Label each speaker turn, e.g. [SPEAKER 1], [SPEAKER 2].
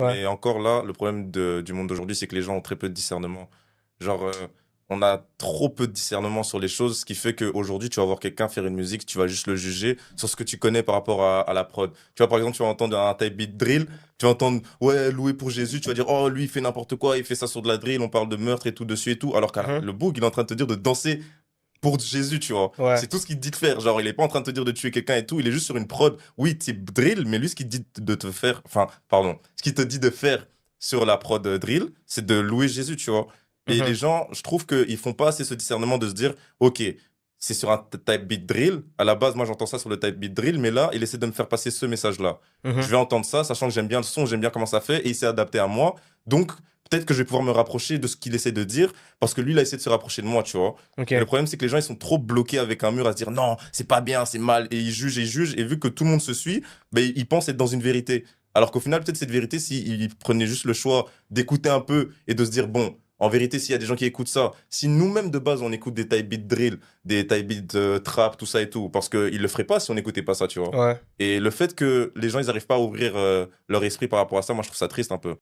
[SPEAKER 1] Ouais.
[SPEAKER 2] Mais encore là, le problème du monde d'aujourd'hui, c'est que les gens ont très peu de discernement. Genre, on a trop peu de discernement sur les choses, ce qui fait qu'aujourd'hui, tu vas voir quelqu'un faire une musique, tu vas juste le juger sur ce que tu connais par rapport à la prod. Tu vois, par exemple, tu vas entendre un type beat drill, tu vas entendre, ouais, loué pour Jésus, tu vas dire, oh, lui, il fait n'importe quoi, il fait ça sur de la drill, on parle de meurtre et tout dessus et tout, alors que
[SPEAKER 1] Mhm.
[SPEAKER 2] le boug, il est en train de te dire de danser pour Jésus, tu vois.
[SPEAKER 1] Ouais.
[SPEAKER 2] C'est tout ce qu'il te dit de faire. Genre, il est pas en train de te dire de tuer quelqu'un et tout. Il est juste sur une prod. Oui, type drill, mais lui, ce qu'il te dit de te faire, enfin, pardon, ce qu'il te dit de faire sur la prod drill, c'est de louer Jésus, tu vois. Et les
[SPEAKER 1] Mhm.
[SPEAKER 2] gens, je trouve qu'ils font pas assez ce discernement de se dire, OK, c'est sur un type beat drill. À la base, moi, j'entends ça sur le type beat drill, mais là, il essaie de me faire passer ce message-là. Je
[SPEAKER 1] Mhm.
[SPEAKER 2] vais entendre ça, sachant que j'aime bien le son, j'aime bien comment ça fait, et il s'est adapté à moi. Donc, peut-être que je vais pouvoir me rapprocher de ce qu'il essaie de dire, parce que lui, il a essayé de se rapprocher de moi, tu vois. Mais le
[SPEAKER 1] Ok.
[SPEAKER 2] problème, c'est que les gens, ils sont trop bloqués avec un mur à se dire non, c'est pas bien, c'est mal. Et ils jugent et ils jugent. Et vu que tout le monde se suit, ben, ils pensent être dans une vérité. Alors qu'au final, peut-être cette vérité, s'ils prenaient juste le choix d'écouter un peu et de se dire bon, en vérité, s'il y a des gens qui écoutent ça, si nous-mêmes de base, on écoute des type beat drill, des type beat trap, tout ça et tout, parce qu'ils le feraient pas si on n'écoutait pas ça, tu vois.
[SPEAKER 1] Ouais.
[SPEAKER 2] Et le fait que les gens, ils arrivent pas à ouvrir leur esprit par rapport à ça, moi, je trouve ça triste un peu.